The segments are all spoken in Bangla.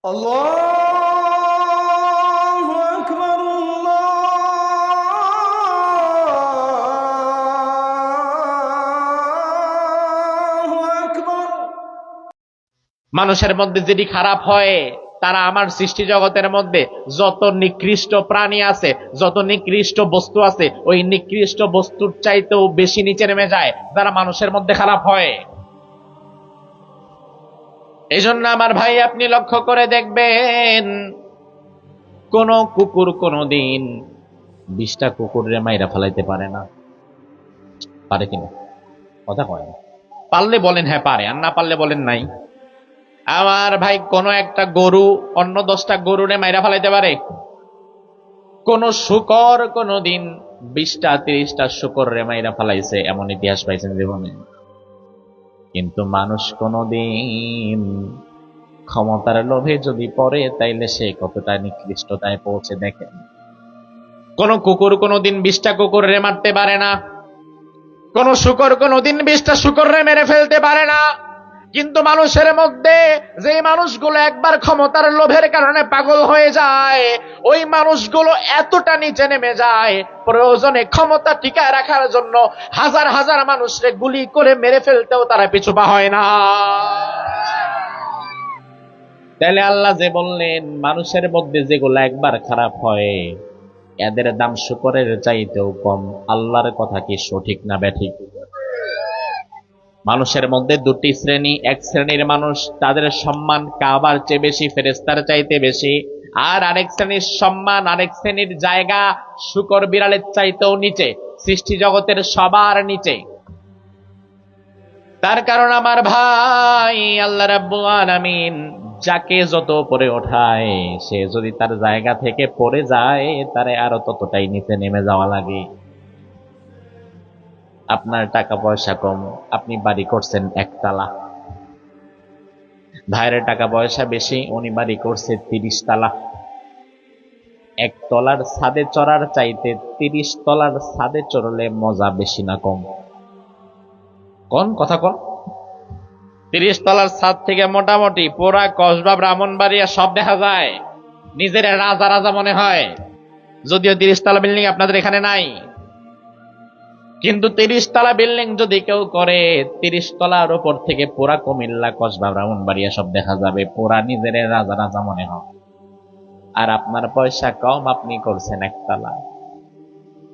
আল্লাহু আকবার, আল্লাহু আকবার। মানুষের মধ্যে যেটি খারাপ হয়, তারা আমার সৃষ্টি জগতের মধ্যে যত নিকৃষ্ট প্রাণী আছে, যত নিকৃষ্ট বস্তু আছে, ওই নিকৃষ্ট বস্তুর চাইতেও বেশি নিচে নেমে যায় যারা মানুষের মধ্যে খারাপ হয়। এই জন্য আমার ভাই, আপনি লক্ষ্য করে দেখবেন, কোন কুকুর কোনদিন 20টা কুকুরে মাইরা ফেলাইতে পারে না। পারে কিনা? কথা কয় না। পারলে বলেন হ্যাঁ পারে, আর না পারলে বলেন নাই। আমার ভাই, কোন একটা গরু অন্য 10টা গরুরে মাইরা ফেলাইতে পারে? কোন শুকর কোনদিন 20টা 30টা শুকরে মাইরা ফেলাইছে এমন ইতিহাস পাইছেন জীবনে? কিন্তু মানুষ কোনদিন ক্ষমতার লোভে যদি পড়ে, তাইলে সে কতটা নিকৃষ্টতায় পৌঁছে দেখেন। কোন কুকুর কোনদিন 20টা কুকুরে মারতে পারে না, কোন শুকর কোনদিন 20টা শুকরে মেরে ফেলতে পারে না। কিন্তু মানুষের মধ্যে যে মানুষগুলো একবার ক্ষমতার লোভের কারণে পাগল হয়ে যায়, ওই মানুষগুলো এতটা নিচে নেমে যায়, প্রয়োজনে ক্ষমতা টিকায় রাখার জন্য হাজার হাজার মানুষকে গুলি করে মেরে ফেলতেও তারা পিছু পা হয় না। তাহলে আল্লাহ যে বললেন, মানুষের মধ্যে যেগুলো একবার খারাপ হয় এদের দাম শুকরের চাইতেও কম, আল্লাহর কথা কি সঠিক না ব্যাঠিক? মানুষের মধ্যে দুটি শ্রেণী, এক শ্রেণীর মানুষ, তাদের সম্মান কাবার চেয়ে বেশি, ফেরেশতার চাইতে বেশি। আর আরেক শ্রেণীর সম্মান, আরেক শ্রেণীর জায়গা শূকর বিড়ালের চাইতেও নিচে, সৃষ্টি জগতের সবার নিচে। তার কারণ আমার ভাই, আল্লাহ রাব্বুল আলামিন যাকে যত উপরে ওঠায়, সে যদি তার জায়গা থেকে পড়ে যায়, তারে আরো ততটাই নিচে নেমে যাওয়া লাগে। আপনার টাকা পয়সা কম, আপনি বাড়ি করছেন একতলা। ভাইয়ের টাকা পয়সা বেশি, উনি বাড়ি করছে 30 তালা। একতলার ছাদে চড়ার চাইতে 30 তলার ছাদে চড়লে মজা বেশি না কম? কোন কথা কোন? 30 তলার ছাদ থেকে মোটামুটি পুরা কসবা ব্রাহ্মণবাড়িয়া সব দেখা যায়, নিজের রাজা রাজা মনে হয়। যদিও 30 তলা বিল্ডিং আপনাদের এখানে নাই, কিন্তু 30 তলা বিল্ডিং যদি কেউ করে, 30 তলার উপর থেকে পুরা কুমিল্লা কসবা ব্রাহ্মণবাড়িয়া সব দেখা যাবে, পুরা নিজের রাজা রাজা মনে হয়। আর আপনার পয়সা কম, আপনি করছেন একতলা।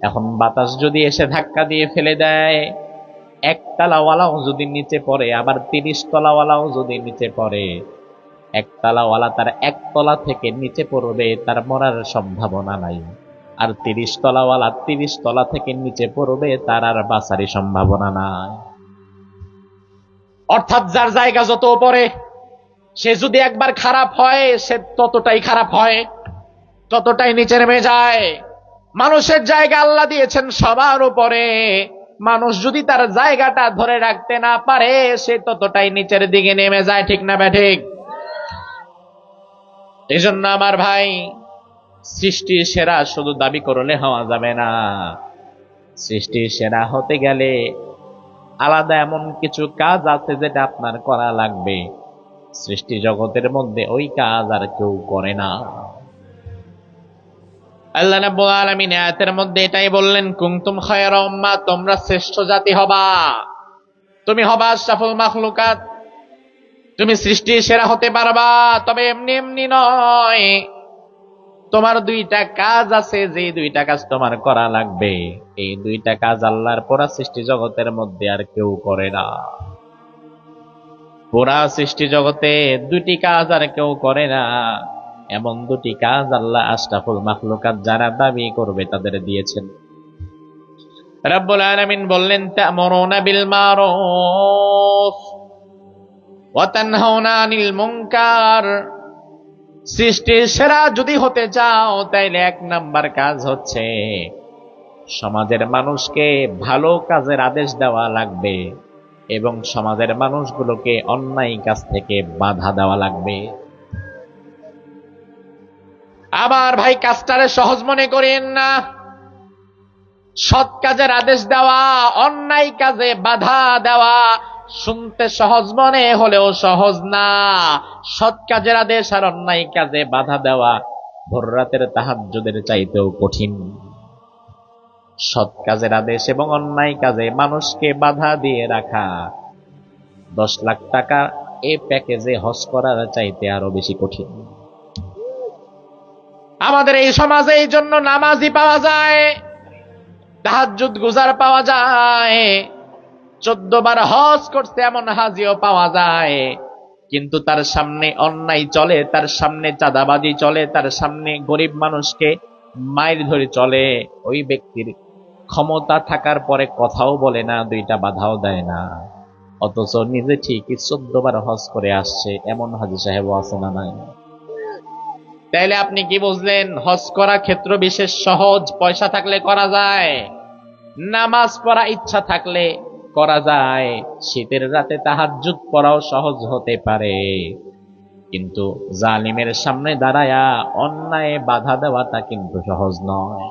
এখন বাতাস যদি এসে ধাক্কা দিয়ে ফেলে দেয়, একতলাওয়ালাও যদি নিচে পড়ে, আবার 30 তলাওয়ালাও যদি নিচে পড়ে, একতলাওয়ালা তার একতলা থেকে নিচে পড়বে, তার মরার সম্ভাবনা নাই। আর 30 তলাওয়ালা 30 তলা থেকে নিচে পড়বে, তার আর বাঁচারই সম্ভাবনা নাই। অর্থাৎ যার জায়গা যত উপরে, সে যদি একবার খারাপ হয়, সে ততটাই খারাপ হয়, ততটাই নিচে নেমে যায়। মানুষের জায়গা আল্লাহ দিয়েছেন সবার উপরে, মানুষ যদি তার জায়গাটা ধরে রাখতে না পারে, সে ততটাই নিচের দিকে নেমে যায়, ঠিক না ব্যাঠিক? এই জন্য আমার ভাই, সৃষ্টির সেরা শুধু দাবি করলে হওয়া যাবে না। সৃষ্টির সেরা হতে গেলে আলাদা এমন কিছু কাজ আছে যেটা আপনার করা লাগবে। সৃষ্টি জগতের মধ্যে ওই কাজ আর কেউ করে না। আল্লাহ রাব্বুল আলামিন আয়াতের মধ্যে এটাই বললেন, কুনতুম খায়রা উম্মাহ, তোমরা শ্রেষ্ঠ জাতি হবা। তুমি হবা আশরাফুল মাখলুকাত, তুমি সৃষ্টির সেরা হতে পারবা, তবে এমনি এমনি নয়। তোমার 2টা কাজ আছে, যে 2টা কাজ তোমার করা লাগবে। এই 2টা কাজ আল্লাহর পুরা সৃষ্টি জগতের মধ্যে আর কেউ করে না। পুরা সৃষ্টি জগতে 2টি কাজ আর কেউ করে না। এমন 2টি কাজ আল্লাহ আশরাফুল মাখলুকাত যারা দাবি করবে তাদের দিয়েছেন। রব্বুল আলামিন বললেন, তা'মুরুনা বিল মারুফ ওয়া তানহাউনা আনিল মুনকার। সৃষ্টির সেরা যদি হতে চাও, তাইলে 1 নাম্বার কাজ হচ্ছে সমাজের মানুষকে ভালো কাজের আদেশ দেওয়া লাগবে, এবং সমাজের মানুষগুলোকে অন্যায় কাজ থেকে বাধা দেওয়া লাগবে। আবার ভাই, কাজটারে সহজ মনে করেন না। সৎ কাজের আদেশ দেওয়া, অন্যায় কাজে বাধা দেওয়া শুনতে সহজ মনে হলেও সহজ না। সৎ কাজের আদেশ আর অন্যায় কাজে বাধা দেওয়া ভোর রাতের তাহাজ্জুদের চাইতেও কঠিন। সৎ কাজের আদেশ এবং অন্যায় কাজে মানুষকে বাধা দিয়ে রাখা 10 লাখ টাকা এই প্যাকেজে হজ করার চাইতে আরো বেশি কঠিন। আমাদের এই সমাজে এই জন্য নামাজি পাওয়া যায়, তাহাজ্জুদ গুজার পাওয়া যায়, 14 বার হজ করতে এমন হাজিও পাওয়া যায়, কিন্তু তার সামনে অন্যায় চলে, তার সামনে চাঁদাবাজি চলে, তার সামনে গরিব মানুষকে মাইর ধরে চলে। ওই ব্যক্তির ক্ষমতা থাকার পরে কথাও বলে না, 2টা বাধাও দেয় না, অথচ নিজে ঠিকই 14 বার হজ করে আসছে। এমন হাজী সাহেবও আছে না নাই? তাইলে আপনি কি বুঝলেন? হজ করা ক্ষেত্র বিশেষ সহজ, পয়সা থাকলে করা যায়, নামাজ পড়া ইচ্ছা থাকলে করা যায়, শীতের রাতে তাহাজ্জুদ পড়াও সহজ হতে পারে, কিন্তু জালিমের সামনে দাঁড়ায়া অন্যায় বাধা দেওয়াটা কিন্তু সহজ নয়।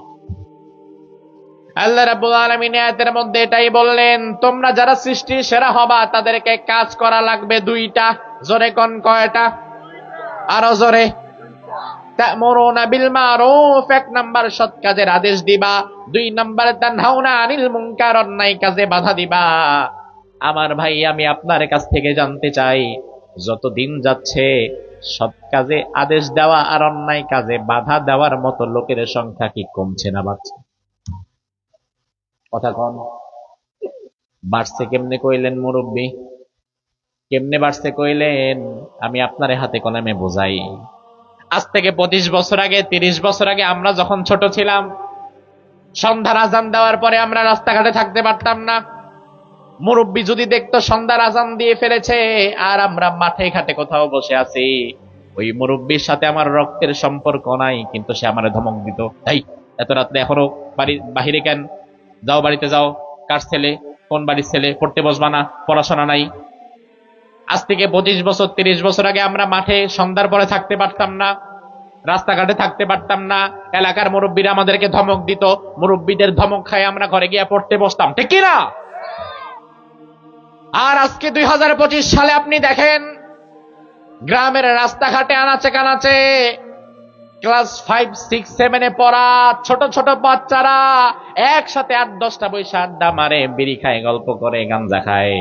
আল্লাহ রাব্বুল আলামিন আয়াতের মধ্যে এটাই বললেন, তোমরা যারা সৃষ্টির সেরা হবা তাদেরকে কাজ করা লাগবে 2টা। জোরে কোন কয়টা? আরো জোরে। তা'মুরুনা বিল মারুফ, 1 নাম্বার সৎ কাজের আদেশ দিবা, 2 নাম্বার তানহাউনা আনিল মুনকার, অন্যায় কাজে বাধা দিবা। আমার ভাই, আমি আপনার কাছ থেকে জানতে চাই, যত দিন যাচ্ছে সৎ কাজে আদেশ দেওয়া আর অন্যায় কাজে বাধা দেওয়ার মতো লোকের সংখ্যা কি কমছে না বাড়ছে? কথা কন। বাড়ছে কেমনে কইলেন মুরব্বী? কেমনে বাড়ছে কইলেন? আমি আপনার হাতে কলমে বোঝাই। আজ থেকে 25 বছর আগে, 30 বছর আগে আমরা যখন ছোট ছিলাম, সন্ধ্যার আজান দেওয়ার পরে আমরা রাস্তাঘাটে থাকতে পারতাম না। মুরব্বী যদি দেখতো সন্ধ্যার আজান দিয়ে ফেলেছে আর আমরা মাঠে ঘাটে কোথাও বসে আছি, ওই মুরব্বীর সাথে আমার রক্তের সম্পর্ক নাই, কিন্তু সে আমার ধমক দিত, এই এত রাত্রে এখনো বাহিরে কেন? যাও, বাড়িতে যাও। কার ছেলে? কোন বাড়ির ছেলে? পড়তে বসবা না? পড়াশোনা নাই? আজ থেকে 25 বছর 30 বছর আগে আমরা মাঠে সন্ধ্যার পরে থাকতে পারতাম না, রাস্তাঘাটে থাকতে পারতাম না। এলাকার মুরব্বীরা আমাদেরকে ধমক দিত, মুরব্বীদের ধমক খায় আমরা ঘরে গিয়ে পড়তে বসতাম, ঠিক কিনা? আর আজকে 2025 সালে আপনি দেখেন, গ্রামের রাস্তাঘাটে আনাচে কানাচে ক্লাস 5, 6, 7 পড়া ছোট ছোট বাচ্চারা একসাথে 8-10টা বৈশা আড্ডা মারে, বিড়ি খায়, গল্প করে, গাঞ্জা খায়।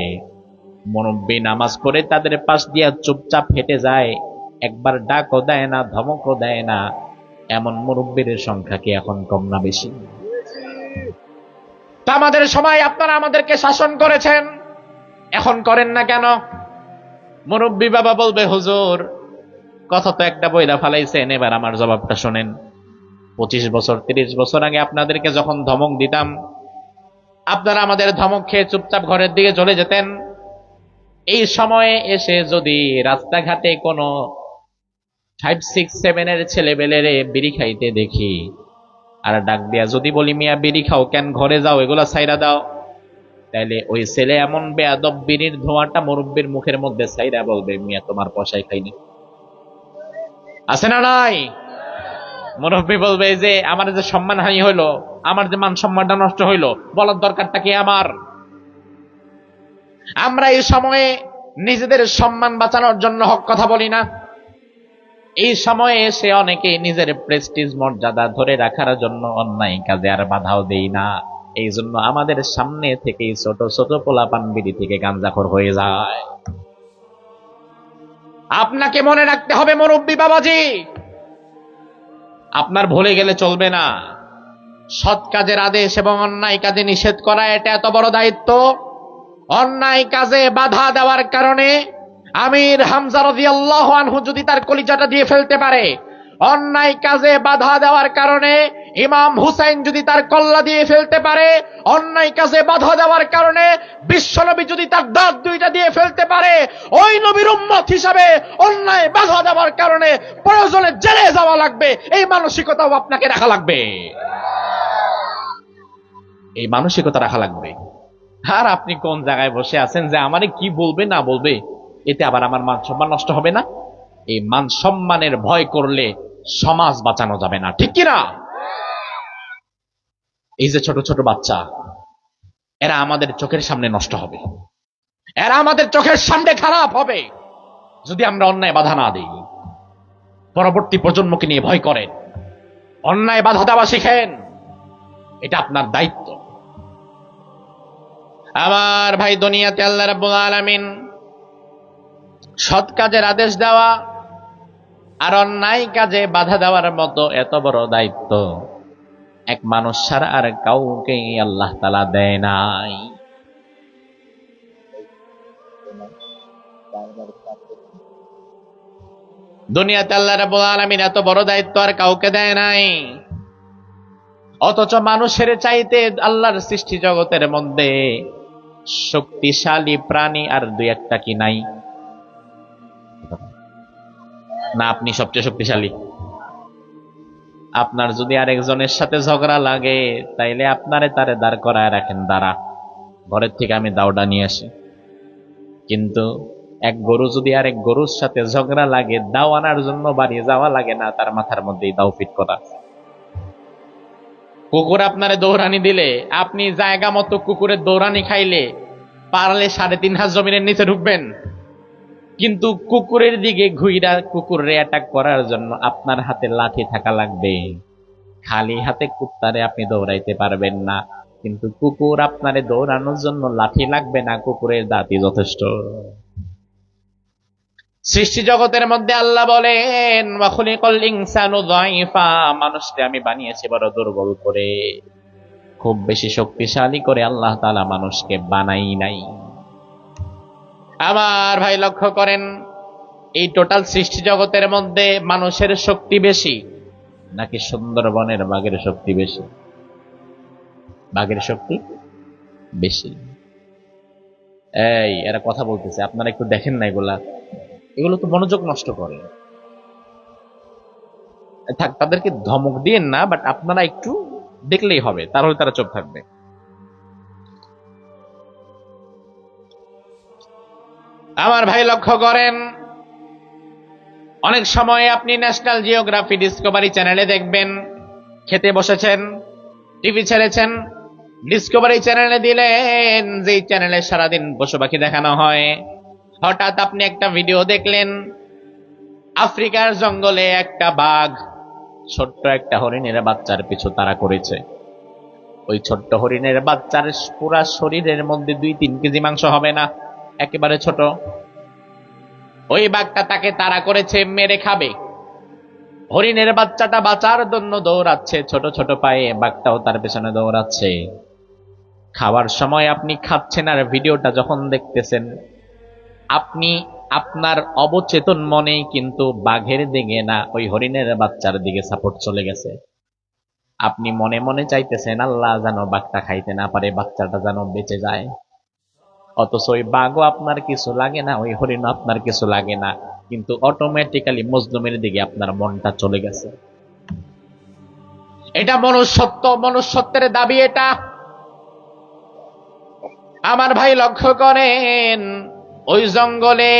মুরব্বী নামাজ পড়ে তাদের পাশ দিয়া চুপচাপ হেঁটে যায়, একবার ডাকও দেয় না, ধমকও দেয় না। এমন মুরব্বীর সংখ্যা কি এখন কম না বেশি? তা আমাদের সময় আপনারা আমাদেরকে শাসন করেছেন, এখন করেন না কেন? মুরব্বী বাবা বলবে, হুজুর কথা তো একটা বইরা ফালাইছেন, এবার আমার জবাবটা শোনেন। 25 বছর 30 বছর আগে আপনাদেরকে যখন ধমক দিতাম, আপনারা আমাদের ধমক খেয়ে চুপচাপ ঘরের দিকে চলে যেতেন। এই সময়ে এসে যদি রাস্তাঘাটে কোনো 5, 6, 7 ছেলেবেলেরে বিড়ি খাইতে দেখি, আর ডাক দিয়া যদি বলি, মিয়া বিড়ি খাও কেন? ঘরে যাও, এগুলা ছাইরা দাও, তাইলে ওই ছেলে এমন বেয়াদব বিড়ির ধোঁয়াটা মুরব্বীর মুখের মধ্যে ছাইরা বলবে, মিয়া তোমার পয়সায় খাইনি। আছে না নাই? মুরব্বী বলবে যে আমার যে সম্মানহানি হইলো, আমার যে মান সম্মানটা নষ্ট হইলো, বলার দরকারটা কি আমার? আমরা এই সময়ে নিজেদের সম্মান বাঁচানোর জন্য হক কথা বলি না। এই সময়ে এসে অনেকে নিজের প্রেস্টিজ মর্যাদা ধরে রাখার জন্য অন্যায় কাজে আর বাধাও দেই না। এই জন্য আমাদের সামনে থেকেই ছোট ছোট পোলাপান বিড়ি থেকে গাঞ্জাখোর হয়ে যায়। আপনাকে মনে রাখতে হবে মুরব্বী বাবাজি, আপনার ভুলে গেলে চলবে না। সৎ কাজের আদেশ এবং অন্যায় কাজে নিষেধ করা এটা এত বড় দায়িত্ব। অন্যায় কাজে বাধা দেওয়ার কারণে আমির হামজা রাদিয়াল্লাহু আনহু যদি তার কলিজাটা দিয়ে ফেলতে পারে, অন্যায় কাজে বাধা দেওয়ার কারণে ইমাম হুসাইন যদি তার কল্লা দিয়ে ফেলতে পারে, অন্যায় কাজে বাধা দেওয়ার কারণে বিশ্বনবী যদি তার দাঁত 2টা দিয়ে ফেলতে পারে, ওই নবীর উম্মত হিসাবে অন্যায় বাধা দেওয়ার কারণে প্রয়োজনে জেলে যাওয়া লাগবে, এই মানসিকতাও আপনাকে রাখা লাগবে। এই মানসিকতা রাখা লাগবে। আর আপনি কোন জায়গায় বসে আছেন যে আমারে কি বলবে না বলবে, এতে আবার আমার মান সম্মান নষ্ট হবে না? এই মান সম্মানের ভয় করলে সমাজ বাঁচানো যাবে না, ঠিক কিনা? এই যে ছোট ছোট বাচ্চা, এরা আমাদের চোখের সামনে নষ্ট হবে, এরা আমাদের চোখের সামনে খারাপ হবে যদি আমরা অন্যায় বাধা না দিই। পরবর্তী প্রজন্মকে নিয়ে ভয় করেন, অন্যায় বাধা দেওয়া শিখেন, এটা আপনার দায়িত্ব। আমার ভাই, দুনিয়াতে আল্লাহ রাব্বুল আলামিন সৎ কাজের আদেশ দেওয়া আর অন্যায় কাজে বাধা দেওয়ার মতো এত বড় দায়িত্ব এক মানুষ ছাড়া আর কাউকে আল্লাহ তাআলা দেয় নাই। দুনিয়াতে আল্লাহ রাব্বুল আলামিন এত বড় দায়িত্ব আর কাউকে দেয় নাই। অথচ মানুষের চাইতে আল্লাহর সৃষ্টি জগতের মধ্যে শক্তিশালী প্রাণী আর দুই একটা কি নাই? না আপনি সবচেয়ে শক্তিশালী? আপনার যদি আরেকজনের সাথে ঝগড়া লাগে তাইলে আপনারে তারে দাঁড় করায় রাখেন, দাঁড়া, ঘরের থেকে আমি দাওটা নিয়ে আসি। কিন্তু এক গরু যদি আরেক গরুর সাথে ঝগড়া লাগে, দাও আনার জন্য বাড়ি যাওয়া লাগে না, তার মাথার মধ্যেই দাও ফিট করা। কুকুর আপনারে দৌড়ানি দিলে আপনি জায়গা মতো কুকুরের দৌড়ানি খাইলে পারলে 3.5 হাত জমিনের নিচে ঢুকবেন, কিন্তু কুকুরের দিকে ঘুইরা কুকুরে অ্যাটাক করার জন্য আপনার হাতে লাঠি থাকা লাগবে। খালি হাতে কুত্তারে আপনি দৌড়াইতে পারবেন না, কিন্তু কুকুর আপনারে দৌড়ানোর জন্য লাঠি লাগবে না, কুকুরের দাঁতই যথেষ্ট। সৃষ্টি জগতের মধ্যে আল্লাহ বলেন, ওয়া খুলিকাল ইনসানু যায়ফা, মানুষকে আমি বানিয়েছি বড় দুর্বল করে, খুব বেশি শক্তিশালী করে আল্লাহ তাআলা মানুষকে বানাই নাই। আমার ভাই লক্ষ্য করেন, এই টোটাল সৃষ্টি জগতের মধ্যে মানুষের শক্তি বেশি নাকি সুন্দরবনের বাঘের শক্তি বেশি? বাঘের শক্তি বেশি। এই এরা কথা বলতেছে, আপনারা একটু দেখেন না, এগুলো তো মনোযোগ নষ্ট করে। থাক, তাদেরকে ধমক দিয়েন না, বাট আপনারা একটু দেখলেই হবে, তাহলে তারা চুপ থাকবে। আমার ভাই লক্ষ্য করেন, অনেক সময় আপনি ন্যাশনাল জিওগ্রাফি ডিসকভারি চ্যানেলে দেখবেন, খেতে বসেছেন, টিভি ছেড়েছেন, ডিসকভারি চ্যানেলে দিলেন, যেই চ্যানেলে সারাদিন পশু পাখি দেখানো হয়, হঠাৎ আপনি একটা ভিডিও দেখলেন, আফ্রিকার জঙ্গলে একটা বাঘ ছোট্ট একটা হরিণের বাচ্চার পিছু তাড়া করেছে। ওই ছোট্ট হরিণের বাচ্চার পুরা শরীরের মধ্যে 2-3 কেজি মাংস হবে না, একেবারে ছোট। ওই বাঘটা তাকে তাড়া করেছে, মেরে খাবে। হরিণের বাচ্চাটা বাঁচার জন্য দৌড়াচ্ছে ছোট ছোট পায়ে, বাঘটাও তার পেছনে দৌড়াচ্ছে। খাওয়ার সময় আপনি খাচ্ছেন আর ভিডিওটা যখন দেখতেছেন, আপনি আপনার অবচেতন মনে কিন্তু বাঘের দিকে না, ওই হরিণের বাচ্চার দিকে সাপোর্ট চলে গেছে। আপনি মনে মনে চাইতেছেন, আল্লাহ যেন বাঘটা খাইতে না পারে, বাচ্চাটা যেন বেঁচে যায়। অথচ ওই বাঘও আপনার কিছু লাগে না, ওই হরিণও আপনার কিছু লাগে না, কিন্তু অটোমেটিক্যালি মজলুমের দিকে আপনার মনটা চলে গেছে। এটা মনুষ্যত্ব, মনুষ্যত্বের দাবি এটা। আমার ভাই লক্ষ্য করেন, ওই জঙ্গলে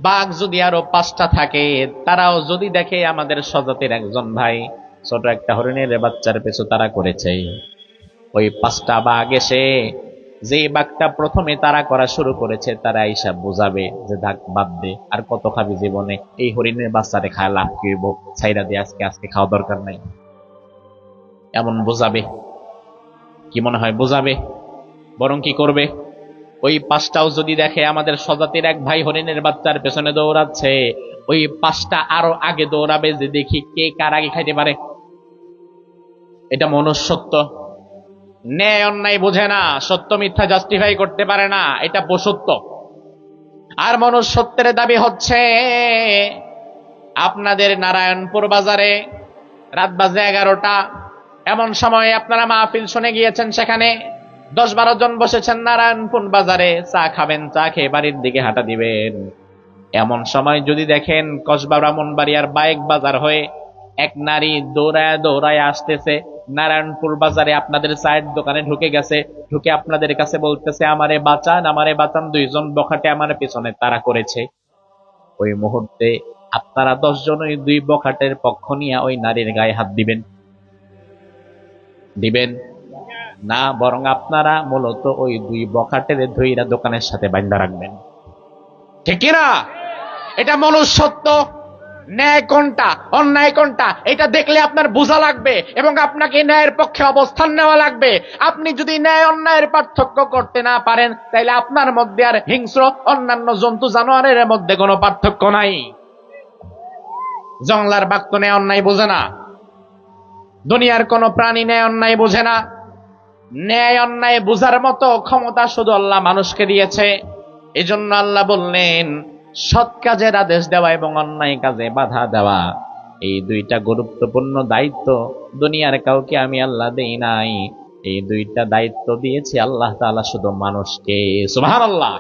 বাঘ যদি আরো 5টা থাকে, তারাও যদি দেখে আমাদের স্বজাতির একজন ভাই ছোট একটা হরিণের বাচ্চার পেছু তারা করেছে, ওই 5টা বাঘ এসে যে বাঘটা প্রথমে তারা করা শুরু করেছে, তারা এইসব বুঝাবে যে থাক, বাদ দে, আর কত খাবি জীবনে, এই হরিণের বাচ্চারে খায় লাভ কি হইব, ছাইরা দিয়ে আজকে খাওয়া দরকার নাই, এমন বোঝাবে। কি মনে হয় বোঝাবে? বরং কি করবে, ওই 5টাও যদি দেখে আমাদের স্বজাতির এক ভাই হরিণের বাচ্চার পেছনে দৌড়াচ্ছে, ওই 5টা আরো আগে দৌড়াবে যে দেখি কে কার আগে খাইতে পারে। এটা মনুষ্যত্ব। ন্যায় অন্যায় বোঝে না, সত্য মিথ্যা জাস্টিফাই করতে পারে না, এটা পশুত্ব। আর মনুষ্যত্বের দাবি হচ্ছে, আপনাদের নারায়ণপুর বাজারে রাত বাজে 11টা, এমন সময় আপনারা মাহফিল শুনে গিয়েছেন, সেখানে 10-12 জন বসেছেন নারায়ণপুর বাজারে, চা খাবেন, চা খেয়ে বাড়ির দিকে হাঁটা দিবেন। এমন সময় যদি দেখেন কসবা ব্রাহ্মণবাড়িয়ার বাইক বাজার হয়ে এক নারী দৌড়ায় দৌড়ায় আসতেছে, নারায়ণপুর বাজারে আপনাদের চায়ের দোকানে ঢুকে গেছে, ঢুকে আপনাদের কাছে বলতেছে, আমারে বাঁচান, আমারে বাঁচান, 2 জন বখাটে আমার পেছনে তাড়া করেছে। ওই মুহূর্তে আপনারা 10 জন ওই 2 বখাটের পক্ষ নিয়ে ওই নারীর গায়ে হাত দিবেন? না, বরং আপনারা মূলত ওই দুই বখাটের ধইরা দোকানের সাথে বাইন্ধা রাখবেন। ঠিক কিনা? এটা মনুষ্যত্ব। ন্যায় কোনটা, অন্যায় কোনটা, এটা দেখলে আপনার বোঝা লাগবে এবং আপনাকে ন্যায়ের পক্ষে অবস্থান নেওয়া লাগবে। আপনি যদি ন্যায় অন্যায়ের পার্থক্য করতে না পারেন, তাহলে আপনার মধ্যে আর হিংস্র অন্যান্য জন্তু জানোয়ারের মধ্যে কোনো পার্থক্য নাই। জংলার বাঘ তো ন্যায় অন্যায় বোঝে না, দুনিয়ার কোনো প্রাণী ন্যায় অন্যায় বোঝে না। ন্যায় অন্যায় বোঝার মতো ক্ষমতা শুধু আল্লাহ মানুষকে দিয়েছে। এজন্য আল্লাহ বললেন, সৎ কাজের আদেশ দেওয়া এবং অন্যায় কাজে বাধা দেওয়া, এই দুইটা গুরুত্বপূর্ণ দায়িত্ব দুনিয়ার কাউকে আমি আল্লাহ দেই নাই। এই দুইটা দায়িত্ব দিয়েছি আল্লাহ তাআলা শুধু মানুষকে। সুবহানাল্লাহ।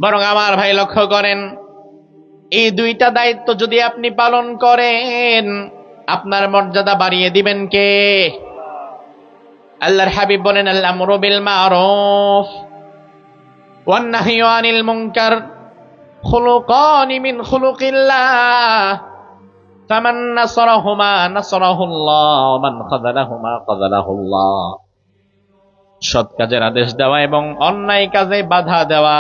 বরং আমার ভাই লক্ষ্য করেন, এই দুইটা দায়িত্ব যদি আপনি পালন করেন, আপনার মর্যাদা বাড়িয়ে দিবেন কে? আল্লাহর হাবিব বলেন, আল আমরু বিল মারুফ ওয়ান নাহয়ু আনিল মুনকার খুলুকানি মিন খুলুকিল্লাহ ফামান নাসারাহুমা নাসারাহুল্লাহ ওয়া মান খাযালাহুমা খাযালাহুল্লাহ। সৎ কাজের আদেশ দেওয়া এবং অন্যায় কাজে বাধা দেওয়া,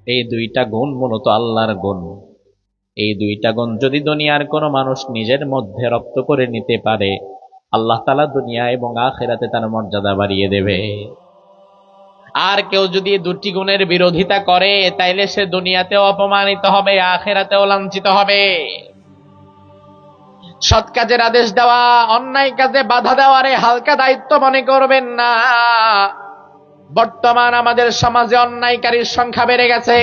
এই দুইটা গুণ মূলত আল্লাহর গুণ। এই দুইটা গুণ যদি দুনিয়ার কোনো মানুষ নিজের মধ্যে রপ্ত করে নিতে পারে, আল্লাহ তাআলা দুনিয়া এবং আখিরাতে তার মর্যাদা বাড়িয়ে দেবে। আর কেউ যদি দুটি গুণের বিরোধিতা করে, তাইলে সে দুনিয়াতেও অপমানিত হবে, আখিরাতেও লাঞ্ছিত হবে। সৎ কাজের আদেশ দেওয়া, অন্যায় কাজে বাধা দেওয়ারে হালকা দায়িত্ব মনে করবেন না। বর্তমান আমাদের সমাজে অন্যায়কারীর সংখ্যা বেড়ে গেছে।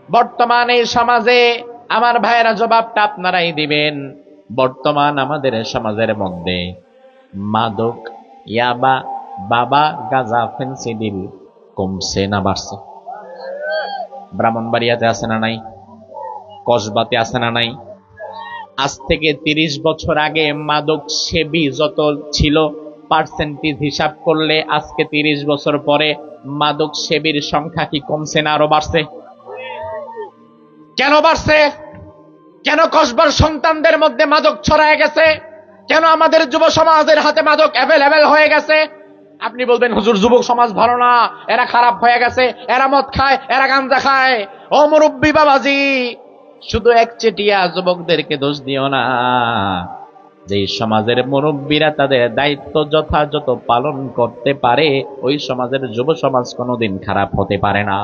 বর্তমান এই সমাজে আমার ভাইয়েরা জবাবটা আপনারাই দিবেন। বর্তমান আমাদের সমাজের মধ্যে মাদক, ইয়াবা, বাবা, গাঁজা, ফেন্সিডিল কমছে না বাড়ছে? ব্রাহ্মণবাড়িয়াতে আছে না নাই? কসবাতে আছে না নাই? আজ থেকে 30 বছর আগে মাদক সেবী যত ছিল, পার্সেন্টেজ হিসাব করলে আজকে 30 বছর পরে মাদক সেবীর সংখ্যা কি কমছে না আরো বাড়ছে? কেন বাড়ছে? কেন কসবার সন্তানদের মধ্যে মাদক ছড়ায় গেছে? কেন আমাদের যুব সমাজের হাতে মাদক অ্যাভেলেবেল হয়ে গেছে? আপনি বলবেন, হুজুর যুবক সমাজ ভালো না, এরা খারাপ হয়ে গেছে, এরা মদ খায়, এরা গাঁজা খায়। ও মুরব্বী বাবাজি, শুধু একচেটিয়া যুবকদেরকে দোষ দিও না। যে সমাজের মুরব্বীরা তাদের দায়িত্ব যথাযথ পালন করতে পারে, ওই সমাজের যুব সমাজ কোনোদিন খারাপ হতে পারে না।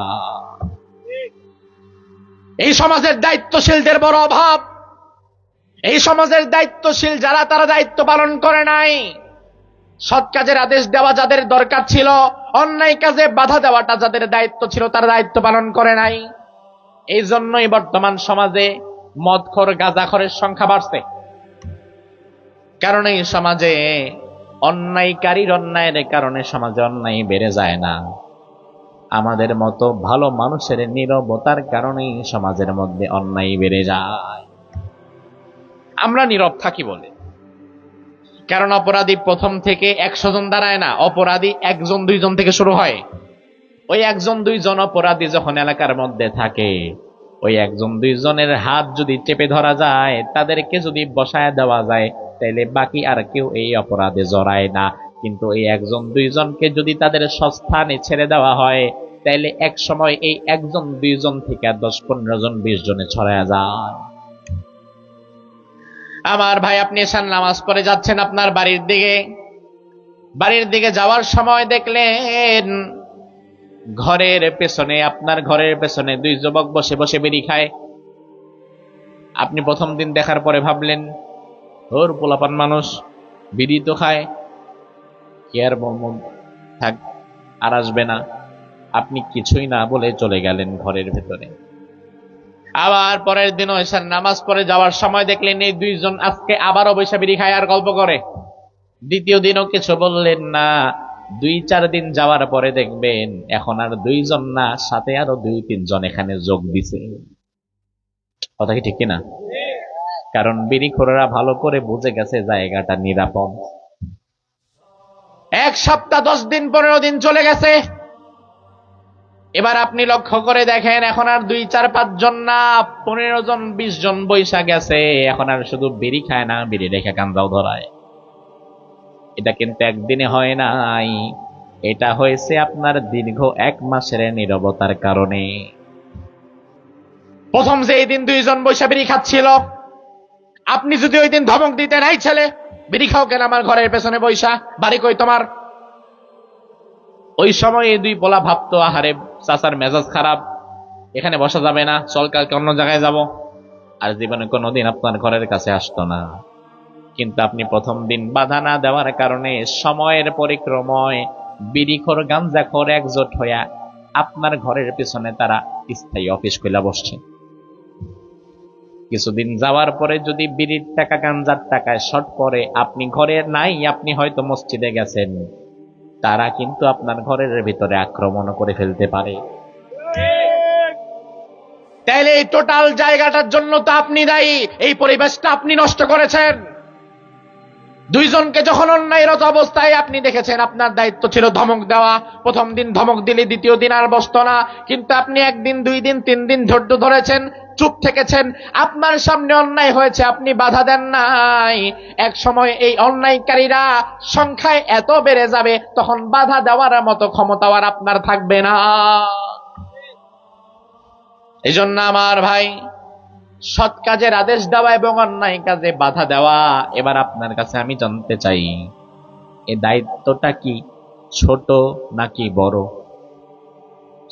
এই সমাজের দায়িত্বশীলদের বড় অভাব। এই সমাজের দায়িত্বশীল যারা, তারা দায়িত্ব পালন করে নাই। সৎ কাজের আদেশ দেওয়া যাদের দরকার ছিল, অন্যায় কাজে বাধা দেওয়াটা যাদের দায়িত্ব ছিল, তারা দায়িত্ব পালন করে নাই। এই জন্যই বর্তমান সমাজে মদখোর, গাঁজাখোরের সংখ্যা বাড়ছে। কারণ এই সমাজে অন্যায়কারীর অন্যায়ের কারণে সমাজে অন্যায় বেড়ে যায় না। আমাদের মতো ভালো মানুষের নীরবতার কারণেই সমাজের মধ্যে অন্যায় বেড়ে যায়। আমরা নীরব থাকি বলে। কারণ অপরাধী প্রথম থেকে 100 জন দাঁড়ায় না, অপরাধী 1 জন 2 জন থেকে শুরু হয়। ওই 1 জন 2 জন অপরাধী যখন এলাকার মধ্যে থাকে, ওই 1 জন 2 জনের হাত যদি চেপে ধরা যায়, তাদেরকে যদি বসায় দেওয়া যায়, তাইলে বাকি আর কেউ এই অপরাধে জড়ায় না। কিন্তু এই 1 জন 2 জনকে যদি তাদের সস্থানে ছেড়ে দেওয়া হয়, তাইলে এক সময় এই 1 জন 2 জন থেকে 10-15 জন 20 জনে ছড়ায় যায়। আমার ভাই, আপনি এসার নামাজ পড়ে যাচ্ছেন আপনার বাড়ির দিকে যাওয়ার সময় দেখলেন আপনার ঘরের পেছনে 2 যুবক বসে বসে বিড়ি খায়। আপনি প্রথম দিন দেখার পরে ভাবলেন, ওর পোলাপান মানুষ, বিড়ি তো খায়, কি আর বলবো, থাক আর আসবে না। আপনি কিছুই না বলে চলে গেলেন ঘরের ভেতরে। আবার পরের দিনও এসার নামাজ পড়ে যাওয়ার সময় দেখলেন এই 2 জন আজকে আবারও বসে বিড়ি খায় আর গল্প করে। দ্বিতীয় দিনও কিছু বললেন না। 2-4 দিন যাওয়ার পরে দেখবেন এখন আর 2 জন না, সাথে আরো 2-3 জন এখানে যোগ দিছে। কথা কি ঠিক কিনা? কারণ বিড়িখোরেরা ভালো করে বুঝে গেছে জায়গাটা নিরাপদ। 1 সপ্তাহ, 10 দিন, 15 দিন চলে গেছে। এবার আপনি লক্ষ্য করে দেখেন, এখন আর 2-4-5 জন না, 15 জন 20 জন বৈশা গেছে। এখন আর শুধু বিড়ি খায় না, বিড়ি রেখে গাঁজাও ধরায়। এটা কিন্তু একদিনে হয় নাই, এটা হয়েছে আপনার দীর্ঘ 1 মাসের নীরবতার কারণে। প্রথম যে এই দিন দুইজন বৈশা বিড়ি খাচ্ছিল, আপনি যদি ওই দিন ধমক দিতেন, এই ছেলে বিড়ি খাও কেন আমার ঘরের পেছনে বৈশা, বাড়ি কই তোমার, ওই সময় এই দুই পোলা ভাবতো, আহারে চাচার মেজাজ খারাপ, এখানে বসা যাবে না, চল কালকে অন্য জায়গায় যাব, আর জীবনে কোনোদিন আপনার ঘরের কাছে আসতো না। কিন্তু আপনি প্রথম দিন বাধা না দেওয়ার কারণে সময়ের পরিক্রমায় বিড়িখোর গাঞ্জাখোর একজোট হইয়া আপনার ঘরের পিছনে তারা স্থায়ী অফিস কইলা বসছে। কিছুদিন যাওয়ার পরে যদি বিড়ির টাকা গাঞ্জার টাকায় শর্ট পড়ে, আপনি ঘরে নাই, আপনি হয়তো মসজিদে গেছেন, তারা কিন্তু আপনার ঘরের ভিতরে আক্রমণ করে ফেলতে পারে। তাইলে এই টোটাল জায়গাটার জন্য তো আপনি দায়ী, এই পরিবেশটা আপনি নষ্ট করেছেন। দুইজনকে যখন অন্যায়রত অবস্থায় আপনি দেখেছেন, আপনার দায়িত্ব ছিল ধমক দেওয়া। প্রথম দিন ধমক দিলে দ্বিতীয় দিন আর বসতো না, কিন্তু আপনি 1 দিন 2 দিন 3 দিন ধৈর্য ধরেছেন, চুপ থেকেছেন। আপনার সামনে অন্যায় হয়েছে, আপনি বাধা দেন নাই। এক সময় এই অন্যায়কারীরা সংখ্যায় এত বেড়ে যাবে, তখন বাধা দেওয়ার মতো ক্ষমতাও আর আপনার থাকবে না। এই জন্য আমার ভাই, সৎ কাজের আদেশ দেওয়া এবং অন্যায় কাজে বাধা দেওয়া। এবার আপনার কাছে আমি জানতে চাই, এই দায়িত্বটা কি ছোট নাকি বড়?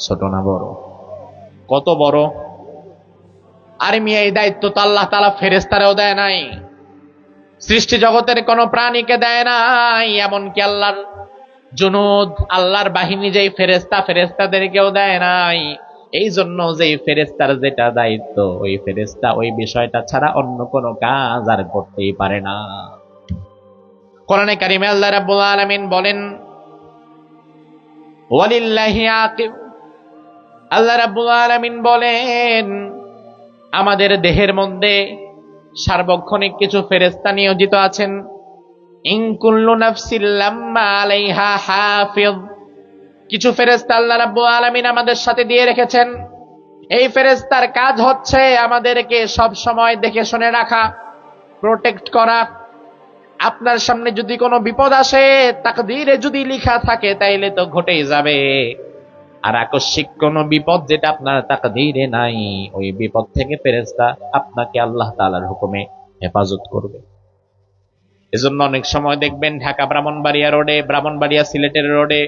ছোট না বড়? কত বড়? আরে মিয়া, এই দায়িত্ব তো আল্লাহ তাআলা ফেরেশতারেও দেয় নাই, সৃষ্টি জগতের কোন প্রাণীকে দেয় নাই, এমনকি আল্লাহর জুনুদ, আল্লাহর বাহিনী যেই ফেরেশতা, ফেরেশতাদেরকেও দেয় নাই। এই জন্য যেই ফেরেশতার যেটা দায়িত্ব, ওই ফেরেশতা ওই বিষয়টা ছাড়া অন্য কোনো কাজ আর করতেই পারে না। কোরআনে কারিমে আল্লাহ রাব্বুল আলামিন বলেন, ওয়ালিল্লাহি আকিব, আল্লাহ রাব্বুল আলামিন বলেন, আমাদের দেহের মধ্যে সার্বক্ষণিক কিছু ফেরেশতা নিয়োজিত আছেন। ইন কুল্লু নাফসিন লাম্মা আলাইহা হাফিজ, কিছু ফেরেশতা আল্লাহ রাব্বুল আলামিন আমাদের সাথে দিয়ে রেখেছেন। এই ফেরেশতার কাজ হচ্ছে আমাদেরকে সব সময় দেখে শুনে রাখা, প্রোটেক্ট করা। আপনার সামনে যদি কোনো বিপদ আসে, তাকদীরে যদি লেখা থাকে তাইলে তো ঘটেই যাবে। আর আকস্মিক কোনো বিপদ যেটা আপনার তাকদীরে নাই, ওই বিপদ থেকে ফেরেশতা আপনাকে আল্লাহ তাআলার হুকুমে হেফাজত করবে। এজন্য অনেক সময় দেখবেন ঢাকা ব্রাহ্মণবাড়িয়া রোডে, ব্রাহ্মণবাড়িয়া সিলেটের রোডে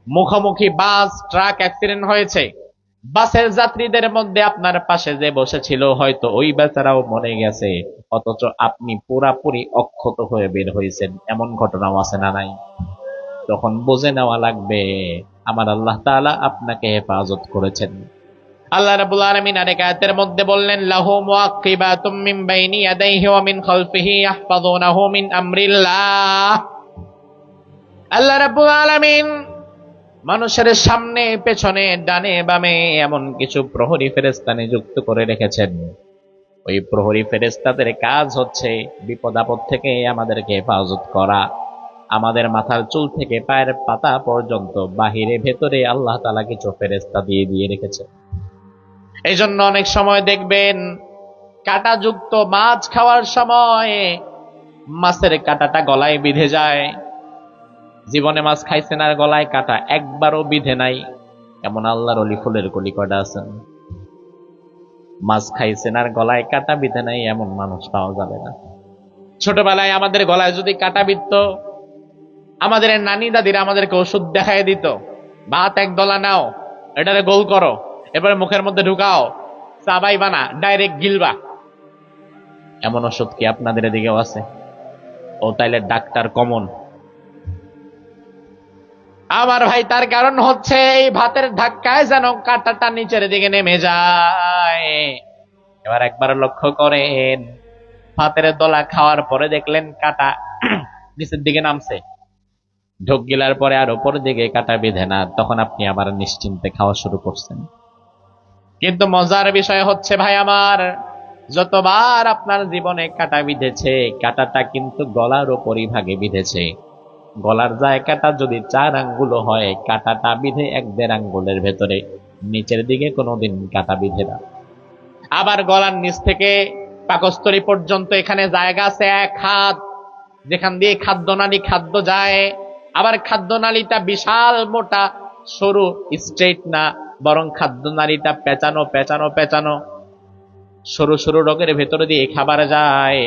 মুখোমুখি বাস ট্রাক অ্যাক্সিডেন্ট হয়েছে। বাসের যাত্রীদের মধ্যে আপনার পাশে যে বসেছিল, হয়তো ওই বেচারাও মরে গেছে, অথচ আপনি পুরাপুরি অক্ষত হয়ে বের হয়েছেন। এমন ঘটনাও আছে না নাই? তখন বুঝে নেওয়া লাগবে আমার আল্লাহ তাআলা আপনাকে হেফাজত করেছেন। আল্লাহ রাব্বুল আলামিন আরেক আয়াতের মধ্যে বললেন, লাহু মুআক্কিবাতুম মিন বাইনি ইয়াদাইহি ওয়া মিন খালফিহি ইয়াহফাযুনাহু মিন আমরিল্লাহ। আল্লাহ রাব্বুল আলামিন মানুষের সামনে, পেছনে, ডানে বামে এমন কিছু প্রহরী ফেরেশতা নিযুক্ত করে রেখেছেন। ওই প্রহরী ফেরেশতাদের কাজ হচ্ছে বিপদ আপদ থেকে আমাদেরকে হেফাজত করা। আমাদের মাথার চুল থেকে পায়ের পাতা পর্যন্ত বাহিরে ভেতরে আল্লাহ তাআলা কিছু ফেরেশতা দিয়ে রেখেছে। এই জন্য অনেক সময় দেখবেন কাঁটাযুক্ত মাছ খাওয়ার সময় মাছের কাঁটাটা গলায় বিঁধে যায়। জীবনে মাছ খাইছেন আর গলায় কাঁটা একবারও বিঁধে নাই, এমন আল্লাহর ওলি ফুলের কলি কয়টা আছেন? মাছ খাইছেন আর গলায় কাঁটা বিঁধে নাই, এমন মানুষ পাওয়া যাবে না। ছোটবেলায় আমাদের গলায় যদি কাঁটা বিঁধত, আমাদের নানি দাদিরা আমাদেরকে ওষুধ দেখায় দিত, ভাত 1 দলা নাও, এটারে গোল করো, এবারে মুখের মধ্যে ঢুকাও, চাবাইবা না, ডাইরেক্ট গিলবা। এমন ওষুধ কি আপনাদের এদিকেও আছে? ও তাইলে ডাক্তার কমন। আমার ভাই, তার কারণ হচ্ছে এই ভাতের ধাক্কায় যেন কাঁটাটা নিচের দিকে নেমে যায়। এবার একবার লক্ষ্য করেন, ভাতের দলা খাওয়ার পরে দেখলেন কাঁটা নিচের দিকে নামছে, ঢোক গিলার পরে আর উপরের দিকে কাঁটা বিঁধে না, তখন আপনি আবার নিশ্চিন্তে খাওয়া শুরু করছেন। কিন্তু মজার বিষয় হচ্ছে ভাই আমার, যতবার আপনার জীবনে কাঁটা বিঁধেছে, কাঁটাটা কিন্তু গলার উপরই ভাগে বিঁধেছে। গলার জায়গাটা যদি 4 আঙ্গুল হয়, কাঁটাটা বিঁধে 1-1.5 আঙ্গুলের ভেতরে, নিচের দিকে কোনোদিন কাঁটা বিঁধে না। আবার গলার নিচ থেকে পাকস্থলী পর্যন্ত এখানে জায়গা আছে 1 হাত, যেখান দিয়ে খাদ্য যায়, আবার খাদ্যনালীটা বিশাল মোটা, সরু, স্ট্রেট না, বরং খাদ্যনালীটা পেঁচানো পেঁচানো পেঁচানো, সরু সরু রগের ভেতরে দিয়ে খাবার যায়।